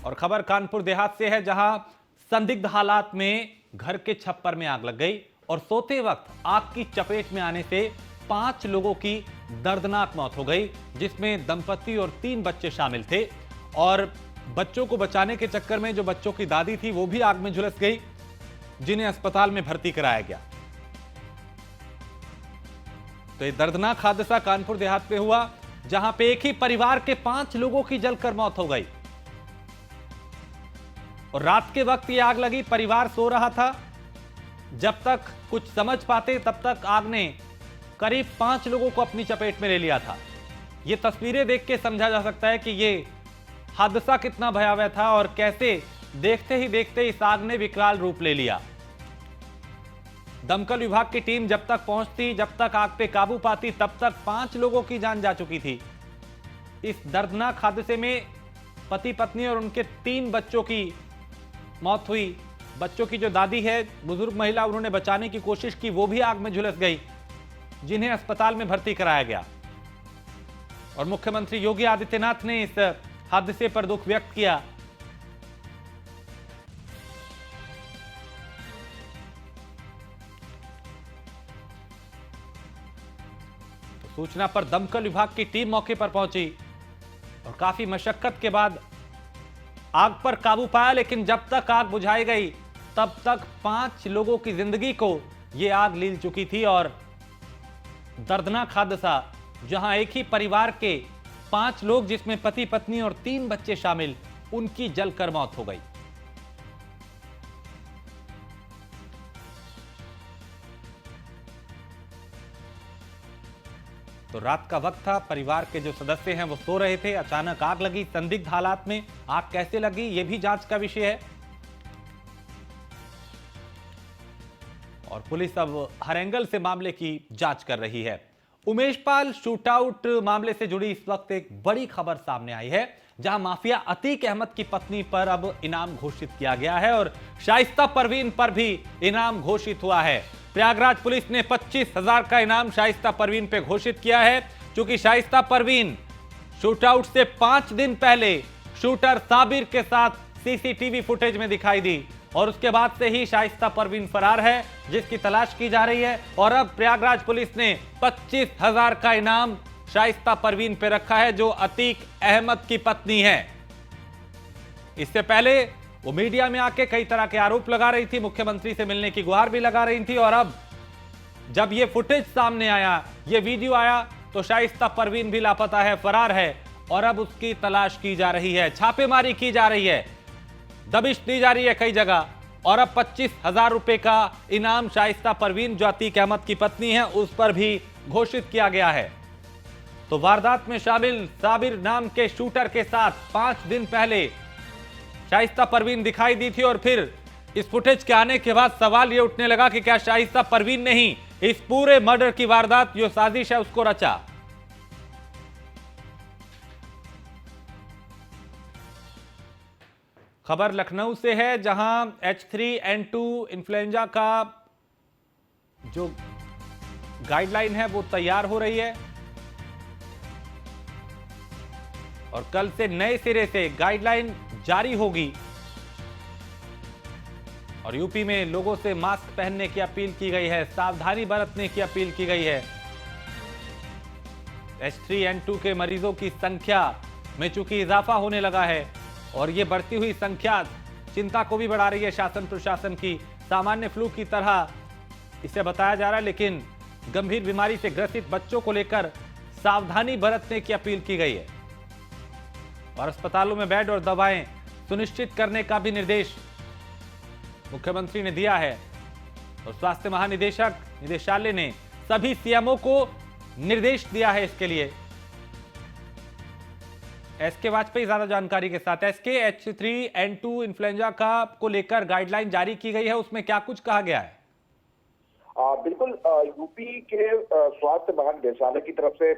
और खबर कानपुर देहात से है, जहां संदिग्ध हालात में घर के छप्पर में आग लग गई और सोते वक्त आग की चपेट में आने से 5 लोगों की दर्दनाक मौत हो गई, जिसमें दंपति और 3 बच्चे शामिल थे। और बच्चों को बचाने के चक्कर में जो बच्चों की दादी थी वो भी आग में झुलस गई, जिन्हें अस्पताल में भर्ती कराया गया। तो ये दर्दनाक हादसा कानपुर देहात में हुआ, जहां पे एक ही परिवार के 5 लोगों की जलकर मौत हो गई। और रात के वक्त ये आग लगी, परिवार सो रहा था। जब तक कुछ समझ पाते तब तक आग ने करीब 5 लोगों को अपनी चपेट में ले लिया था। ये तस्वीरें देख के समझा जा सकता है कि ये हादसा कितना भयावह था और कैसे देखते ही देखते इस आग ने विकराल रूप ले लिया। दमकल विभाग की टीम जब तक पहुंचती, जब तक आग पे काबू पाती, तब तक 5 लोगों की जान जा चुकी थी। इस दर्दनाक हादसे में पति पत्नी और उनके 3 बच्चों की मौत हुई। बच्चों की जो दादी है, बुजुर्ग महिला, उन्होंने बचाने की कोशिश की, वो भी आग में झुलस गई, जिन्हें अस्पताल में भर्ती कराया गया। और मुख्यमंत्री योगी आदित्यनाथ ने इस हादसे पर दुख व्यक्त किया। तो सूचना पर दमकल विभाग की टीम मौके पर पहुंची और काफी मशक्कत के बाद आग पर काबू पाया, लेकिन जब तक आग बुझाई गई तब तक 5 लोगों की जिंदगी को यह आग लील चुकी थी। और दर्दनाक हादसा, जहां एक ही परिवार के 5 लोग, जिसमें पति पत्नी और 3 बच्चे शामिल, उनकी जलकर मौत हो गई। तो रात का वक्त था, परिवार के जो सदस्य हैं वो सो रहे थे, अचानक आग लगी। संदिग्ध हालात में आग कैसे लगी, ये भी जांच का विषय है और पुलिस अब हर एंगल से मामले की जांच कर रही है। उमेश पाल शूटआउट मामले से जुड़ी इस वक्त एक बड़ी खबर सामने आई है, जहां माफिया अतीक अहमद की पत्नी पर अब इनाम घोषित किया गया है और शाइस्ता परवीन पर भी इनाम घोषित हुआ है। प्रयागराज पुलिस ने 25,000 का इनाम शाइस्ता परवीन पे घोषित किया है, क्योंकि शाइस्ता परवीन शूटआउट से 5 दिन पहले शूटर साबिर के साथ सीसीटीवी फुटेज में दिखाई दी और उसके बाद से ही शाइस्ता परवीन फरार है, जिसकी तलाश की जा रही है। और अब प्रयागराज पुलिस ने 25,000 का इनाम शाइस्ता परवीन पे रखा है, जो अतीक अहमद की पत्नी है। इससे पहले वो मीडिया में आके कई तरह के आरोप लगा रही थी, मुख्यमंत्री से मिलने की गुहार भी लगा रही थी। और अब जब ये फुटेज सामने आया, ये वीडियो आया, तो शाइस्ता परवीन भी लापता है, फरार है और अब उसकी तलाश की जा रही है, छापेमारी की जा रही है, दबिश दी जा रही है कई जगह। और अब 25,000 रुपए का इनाम शाइस्ता परवीन, जो अतीक अहमद की पत्नी है, उस पर भी घोषित किया गया है। तो वारदात में शामिल साबिर नाम के शूटर के साथ 5 दिन पहले शाइस्ता परवीन दिखाई दी थी और फिर इस फुटेज के आने के बाद सवाल यह उठने लगा कि क्या शाइस्ता परवीन ने ही इस पूरे मर्डर की वारदात, जो साजिश है, उसको रचा। खबर लखनऊ से है, जहां H3N2 इन्फ्लुएंजा का जो गाइडलाइन है वो तैयार हो रही है और कल से नए सिरे से गाइडलाइन जारी होगी। और यूपी में लोगों से मास्क पहनने की अपील की गई है, सावधानी बरतने की अपील की गई है। H3N2 के मरीजों की संख्या में चूंकि इजाफा होने लगा है और ये बढ़ती हुई संख्या चिंता को भी बढ़ा रही है शासन प्रशासन की। सामान्य फ्लू की तरह इसे बताया जा रहा है, लेकिन गंभीर बीमारी से ग्रसित बच्चों को लेकर सावधानी बरतने की अपील की गई है और अस्पतालों में बेड और दवाएं सुनिश्चित करने का भी निर्देश मुख्यमंत्री ने दिया है। और स्वास्थ्य महानिदेशक निदेशालय ने सभी सीएमओ को निर्देश दिया है इसके लिए। एसके वाजपेयी ज्यादा जानकारी के साथ। एसके, H3N2 इन्फ्लुएंजा का को लेकर गाइडलाइन जारी की गई है, उसमें क्या कुछ कहा गया है? बिल्कुल, यूपी के स्वास्थ्य महानिदेशालय की तरफ से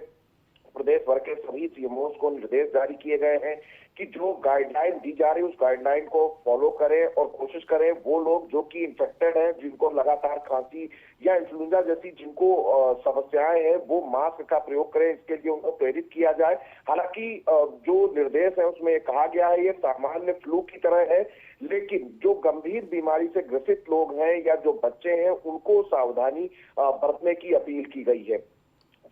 प्रदेश भर के सभी सीएमओस को निर्देश जारी किए गए हैं कि जो गाइडलाइन दी जा रही है उस गाइडलाइन को फॉलो करें और कोशिश करें वो लोग जो कि इन्फेक्टेड हैं, जिनको लगातार खांसी या इन्फ्लुएंजा जैसी जिनको समस्याएं हैं, वो मास्क का प्रयोग करें। इसके लिए उनको प्रेरित किया जाए। हालांकि जो निर्देश है उसमें कहा गया है ये सामान्य फ्लू की तरह है, लेकिन जो गंभीर बीमारी से ग्रसित लोग हैं या जो बच्चे हैं उनको सावधानी बरतने की अपील की गई है।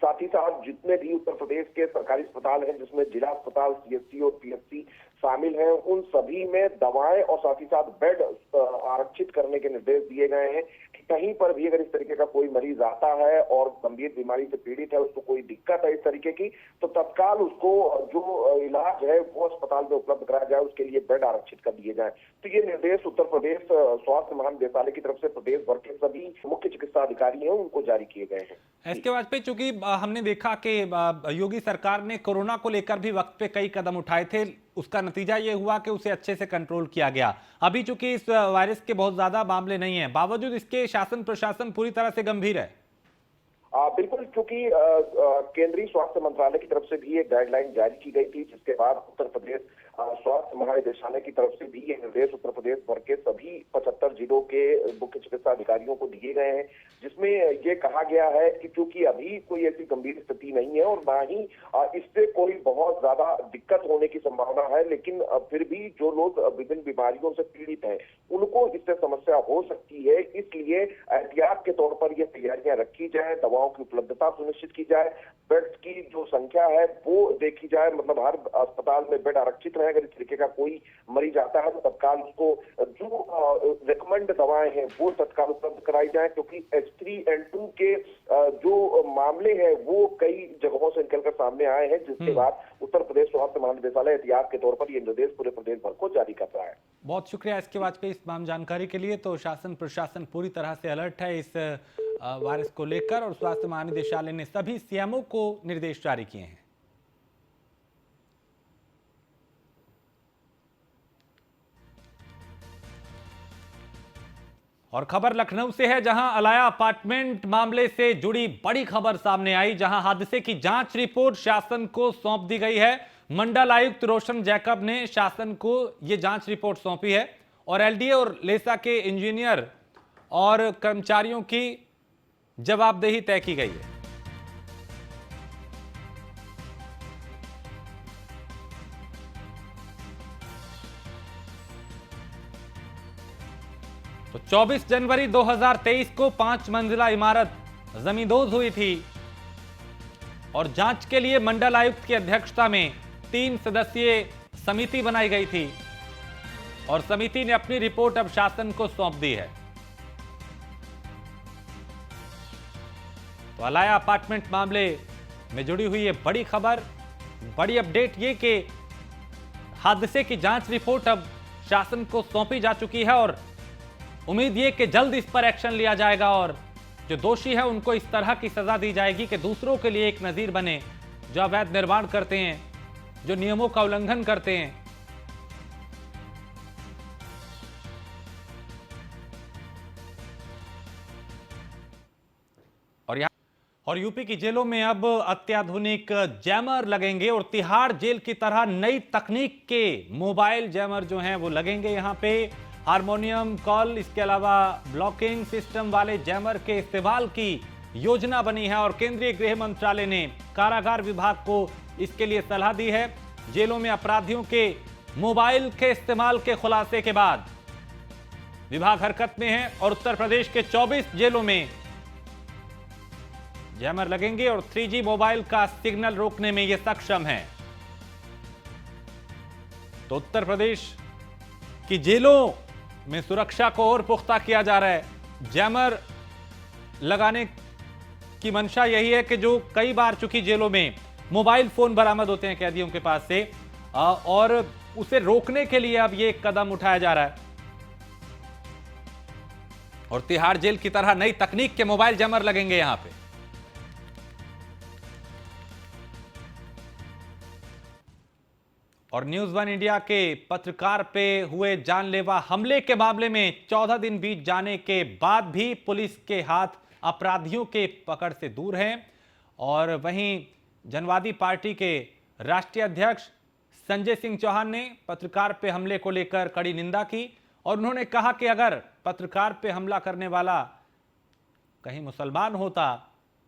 साथ ही साथ जितने भी उत्तर प्रदेश के सरकारी अस्पताल हैं, जिसमें जिला अस्पताल, सीएचसी और पीएचसी शामिल हैं, उन सभी में दवाएं और साथ ही साथ बेड आरक्षित करने के निर्देश दिए गए हैं कि कहीं पर भी अगर इस तरीके का कोई मरीज आता है और गंभीर बीमारी से पीड़ित है, उसको कोई दिक्कत है इस तरीके की, तो तत्काल उसको जो इलाज है वो अस्पताल में उपलब्ध कराया जाए, उसके लिए बेड आरक्षित कर दिए जाए। तो ये निर्देश उत्तर प्रदेश स्वास्थ्य महानिदेशालय की तरफ से प्रदेश भर के सभी मुख्य चिकित्सा अधिकारी हैं उनको जारी किए गए हैं। इसके बाद पे चूंकि हमने देखा कि योगी सरकार ने कोरोना को लेकर भी वक्त पे कई कदम उठाए थे, उसका नतीजा ये हुआ कि उसे अच्छे से कंट्रोल किया गया। अभी चूंकि इस वायरस के बहुत ज्यादा मामले नहीं हैं, बावजूद इसके शासन प्रशासन पूरी तरह से गंभीर है। बिल्कुल, क्योंकि केंद्रीय स्वास्थ्य मंत्रालय की तरफ से भी एक गाइडलाइन जारी की गई थी, जिसके बाद उत्तर प्रदेश स्वास्थ्य महानिदेशालय की तरफ से भी ये निर्देश उत्तर प्रदेश भर के सभी 75 जिलों के मुख्य चिकित्सा अधिकारियों को दिए गए हैं, जिसमें ये कहा गया है कि चूंकि अभी कोई ऐसी गंभीर स्थिति नहीं है और ना ही इससे कोई बहुत ज्यादा दिक्कत होने की संभावना है, लेकिन फिर भी जो लोग विभिन्न बीमारियों से पीड़ित हैं उनको इससे समस्या हो सकती है। इसलिए एहतियात के तौर पर ये तैयारियां रखी जाए, दवाओं की उपलब्धता सुनिश्चित की जाए, बेड्स की जो संख्या है वो देखी जाए, मतलब हर अस्पताल में बेड आरक्षित रहे। अगर इस तरीके का कोई मरीज आता है तो तत्काल उसको जो रिकमेंड दवाएं हैं वो तत्काल उपलब्ध कराई जाए, क्योंकि H3N2 के जो मामले हैं वो कई जगहों से निकलकर सामने आए हैं, जिसके बाद उत्तर प्रदेश स्वास्थ्य महानिदेशालय एहतियात के तौर पर ये निर्देश पूरे प्रदेश भर को जारी कर रहा है। बहुत शुक्रिया इसके बाद पे इस तमाम जानकारी के लिए। तो शासन प्रशासन पूरी तरह से अलर्ट है इस वायरस को लेकर और स्वास्थ्य महानिदेशालय ने सभी सीएमओ को निर्देश जारी किए हैं। और खबर लखनऊ से है, जहां अलाया अपार्टमेंट मामले से जुड़ी बड़ी खबर सामने आई, जहां हादसे की जांच रिपोर्ट शासन को सौंप दी गई है। मंडल आयुक्त रोशन जैकब ने शासन को यह जांच रिपोर्ट सौंपी है और एलडीए और लेसा के इंजीनियर और कर्मचारियों की जवाबदेही तय की गई है। तो 24 जनवरी 2023 को 5 मंजिला इमारत जमींदोज हुई थी और जांच के लिए मंडल आयुक्त की अध्यक्षता में 3 सदस्यीय समिति बनाई गई थी और समिति ने अपनी रिपोर्ट अब शासन को सौंप दी है। तो अलाया अपार्टमेंट मामले में जुड़ी हुई ये बड़ी खबर, बड़ी अपडेट ये कि हादसे की जांच रिपोर्ट अब शासन को सौंपी जा चुकी है और उम्मीद ये कि जल्द इस पर एक्शन लिया जाएगा और जो दोषी है उनको इस तरह की सजा दी जाएगी कि दूसरों के लिए एक नजीर बने, जो अवैध निर्माण करते हैं, जो नियमों का उल्लंघन करते हैं। और यूपी की जेलों में अब अत्याधुनिक जैमर लगेंगे और तिहाड़ जेल की तरह नई तकनीक के मोबाइल जैमर जो हैं वो लगेंगे यहां पे। हारमोनियम कॉल, इसके अलावा ब्लॉकिंग सिस्टम वाले जैमर के इस्तेमाल की योजना बनी है और केंद्रीय गृह मंत्रालय ने कारागार विभाग को इसके लिए सलाह दी है। जेलों में अपराधियों के मोबाइल के इस्तेमाल के खुलासे के बाद विभाग हरकत में है और उत्तर प्रदेश के 24 जेलों में जैमर लगेंगे और 3G मोबाइल का सिग्नल रोकने में यह सक्षम है। तो उत्तर प्रदेश की जेलों में सुरक्षा को और पुख्ता किया जा रहा है। जैमर लगाने की मंशा यही है कि जो कई बार चूंकि जेलों में मोबाइल फोन बरामद होते हैं कैदियों के पास से और उसे रोकने के लिए अब ये कदम उठाया जा रहा है और तिहाड़ जेल की तरह नई तकनीक के मोबाइल जैमर लगेंगे यहां पे। और न्यूज़ वन इंडिया के पत्रकार पे हुए जानलेवा हमले के मामले में 14 दिन बीत जाने के बाद भी पुलिस के हाथ अपराधियों के पकड़ से दूर हैं और वहीं जनवादी पार्टी के राष्ट्रीय अध्यक्ष संजय सिंह चौहान ने पत्रकार पे हमले को लेकर कड़ी निंदा की और उन्होंने कहा कि अगर पत्रकार पे हमला करने वाला कहीं मुसलमान होता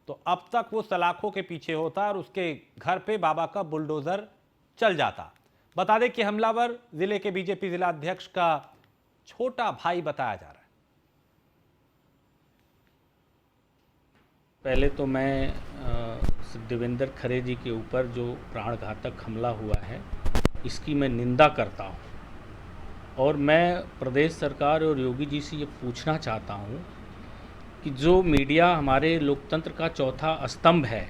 तो अब तक वो सलाखों के पीछे होता और उसके घर पे बाबा का बुलडोजर चल जाता। बता दें कि हमलावर जिले के बीजेपी जिला अध्यक्ष का छोटा भाई बताया जा रहा है। पहले तो मैं देवेंद्र खरे जी के ऊपर जो प्राणघातक हमला हुआ है इसकी मैं निंदा करता हूं और मैं प्रदेश सरकार और योगी जी से ये पूछना चाहता हूं कि जो मीडिया हमारे लोकतंत्र का चौथा स्तंभ है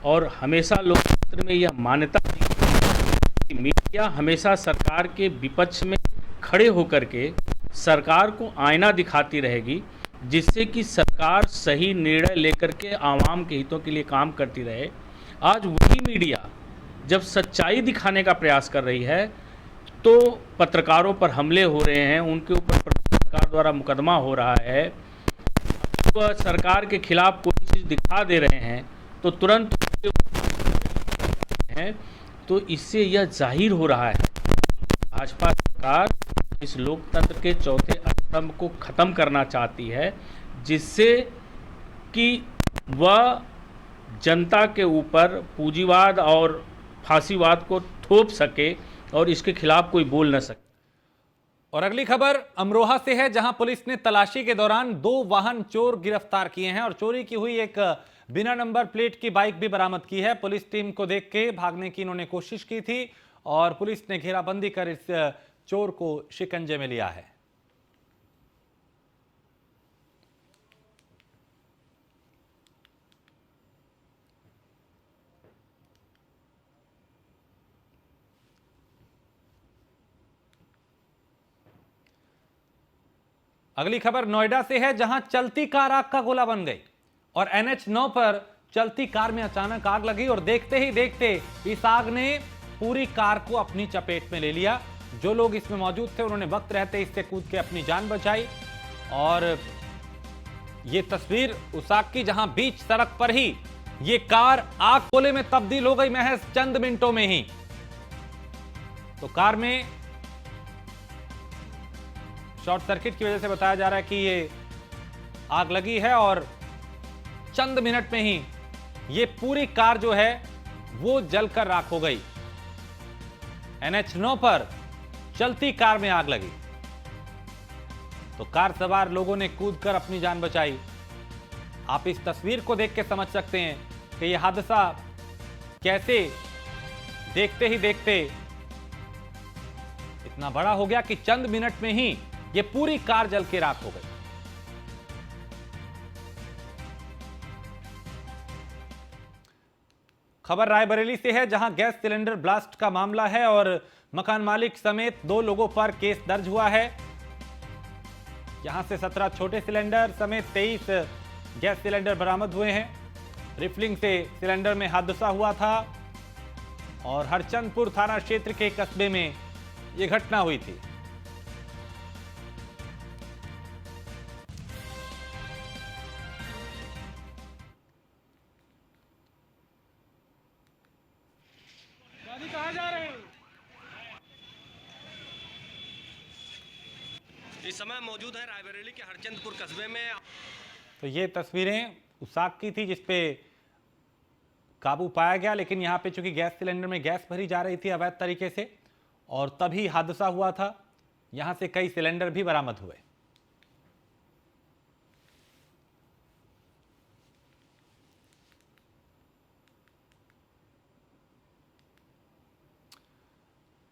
और हमेशा लोकतंत्र में यह मान्यता कि मीडिया हमेशा सरकार के विपक्ष में खड़े होकर के सरकार को आईना दिखाती रहेगी, जिससे कि सरकार सही निर्णय लेकर के आवाम के हितों के लिए काम करती रहे। आज वही मीडिया जब सच्चाई दिखाने का प्रयास कर रही है तो पत्रकारों पर हमले हो रहे हैं, उनके ऊपर सरकार द्वारा मुकदमा हो रहा है, तो सरकार के खिलाफ कोई चीज़ दिखा दे रहे हैं तो तुरंत हैं। तो इससे यह जाहिर हो रहा है भाजपा सरकार इस लोकतंत्र के चौथे स्तंभ को खत्म करना चाहती है, जिससे कि वह जनता के ऊपर पूंजीवाद और फांसीवाद को थोप सके और इसके खिलाफ कोई बोल न सके। और अगली खबर अमरोहा से है, जहां पुलिस ने तलाशी के दौरान 2 वाहन चोर गिरफ्तार किए हैं और चोरी की हुई एक बिना नंबर प्लेट की बाइक भी बरामद की है। पुलिस टीम को देख के भागने की इन्होंने कोशिश की थी और पुलिस ने घेराबंदी कर इस चोर को शिकंजे में लिया है। अगली खबर नोएडा से है, जहां चलती कार आग का गोला बन गई और NH9 पर चलती कार में अचानक आग लगी और देखते ही देखते इस आग ने पूरी कार को अपनी चपेट में ले लिया। जो लोग इसमें मौजूद थे उन्होंने वक्त रहते इससे कूद के अपनी जान बचाई और ये तस्वीर उस आग की जहां बीच सड़क पर ही ये कार आग गोले में तब्दील हो गई महज चंद मिनटों में ही। तो कार में शॉर्ट सर्किट की वजह से बताया जा रहा है कि ये आग लगी है और चंद मिनट में ही ये पूरी कार जो है वो जलकर राख हो गई। NH9 पर चलती कार में आग लगी तो कार सवार लोगों ने कूदकर अपनी जान बचाई। आप इस तस्वीर को देख के समझ सकते हैं कि यह हादसा कैसे देखते ही देखते इतना बड़ा हो गया कि चंद मिनट में ही ये पूरी कार जल के राख हो गई। खबर रायबरेली से है, जहां गैस सिलेंडर ब्लास्ट का मामला है और मकान मालिक समेत 2 लोगों पर केस दर्ज हुआ है। यहां से 17 छोटे सिलेंडर समेत 23 गैस सिलेंडर बरामद हुए हैं। रिफिलिंग से सिलेंडर में हादसा हुआ था और हरचंदपुर थाना क्षेत्र के कस्बे में यह घटना हुई थी। कहाँ जा रहे हैं? इस समय मौजूद है रायबरेली के हरचंदपुर कस्बे में। तो ये तस्वीरें उस आग की थी जिसपे काबू पाया गया, लेकिन यहाँ पे चूंकि गैस सिलेंडर में गैस भरी जा रही थी अवैध तरीके से और तभी हादसा हुआ था। यहाँ से कई सिलेंडर भी बरामद हुए।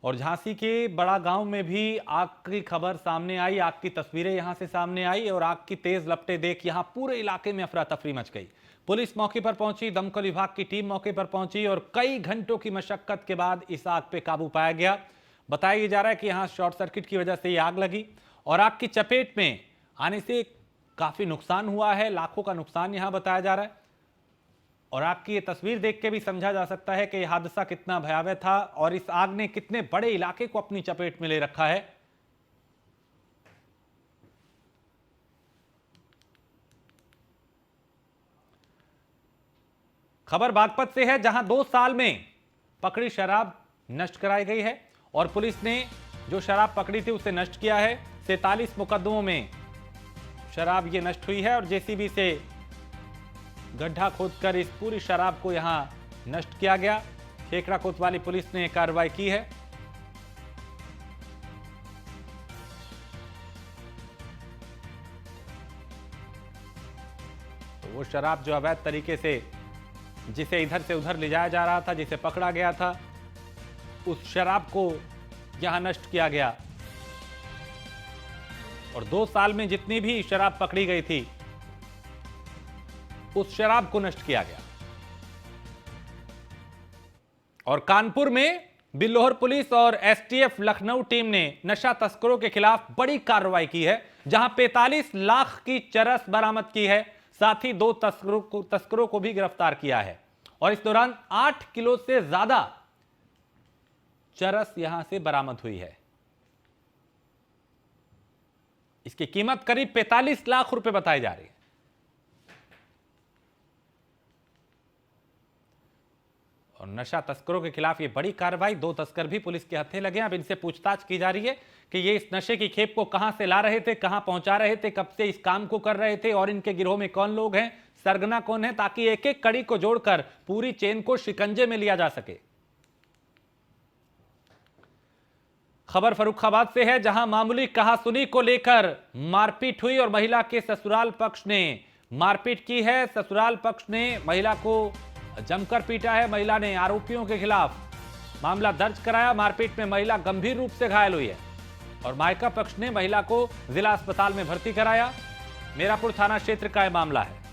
और झांसी के बड़ा गांव में भी आग की खबर सामने आई, आग की तस्वीरें यहां से सामने आई और आग की तेज लपटें देख यहां पूरे इलाके में अफरा तफरी मच गई। पुलिस मौके पर पहुंची, दमकल विभाग की टीम मौके पर पहुंची और कई घंटों की मशक्कत के बाद इस आग पे काबू पाया गया। बताया जा रहा है कि यहां शॉर्ट सर्किट की वजह से ये आग लगी और आग की चपेट में आने से काफी नुकसान हुआ है, लाखों का नुकसान यहां बताया जा रहा है। और आग की ये तस्वीर देख के भी समझा जा सकता है कि यह हादसा कितना भयावह था और इस आग ने कितने बड़े इलाके को अपनी चपेट में ले रखा है। खबर बागपत से है, जहां 2 साल में पकड़ी शराब नष्ट कराई गई है और पुलिस ने जो शराब पकड़ी थी उसे नष्ट किया है। 43 मुकदमों में शराब ये नष्ट हुई है और जेसीबी से गड्ढा खोदकर इस पूरी शराब को यहां नष्ट किया गया। खेकड़ा कोतवाली पुलिस ने कार्रवाई की है। तो वो शराब जो अवैध तरीके से जिसे इधर से उधर ले जाया जा रहा था, जिसे पकड़ा गया था, उस शराब को यहां नष्ट किया गया और 2 साल में जितनी भी शराब पकड़ी गई थी उस शराब को नष्ट किया गया। और कानपुर में बिल्लोहर पुलिस और एसटीएफ लखनऊ टीम ने नशा तस्करों के खिलाफ बड़ी कार्रवाई की है, जहां 45 लाख की चरस बरामद की है। साथ ही 2 तस्करों को भी गिरफ्तार किया है और इस दौरान 8 किलो से ज्यादा चरस यहां से बरामद हुई है। इसकी कीमत करीब 45 लाख रुपए बताई जा रही है। और नशा तस्करों के खिलाफ ये बड़ी कार्रवाई, 2 तस्कर भी पुलिस के हत्थे लगे। अब इनसे पूछताछ की जा रही है कि ये इस नशे की खेप को कहां से ला रहे थे, कहां पहुंचा रहे थे, कब से इस काम को कर रहे थे और इनके गिरोह में कौन लोग हैं, सरगना कौन है, ताकि एक एक कड़ी को जोड़कर पूरी चेन को शिकंजे में लिया जा सके। खबर फर्रुखाबाद से है, जहां मामूली कहासुनी को लेकर मारपीट हुई और महिला के ससुराल पक्ष ने मारपीट की है। ससुराल पक्ष ने महिला को जमकर पीटा है। महिला ने आरोपियों के खिलाफ मामला दर्ज कराया। मारपीट में महिला गंभीर रूप से घायल हुई है और मायका पक्ष ने महिला को जिला अस्पताल में भर्ती कराया। मीरापुर थाना क्षेत्र का यह मामला है।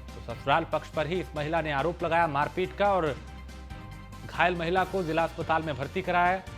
तो ससुराल पक्ष पर ही इस महिला ने आरोप लगाया मारपीट का और घायल महिला को जिला अस्पताल में भर्ती कराया है।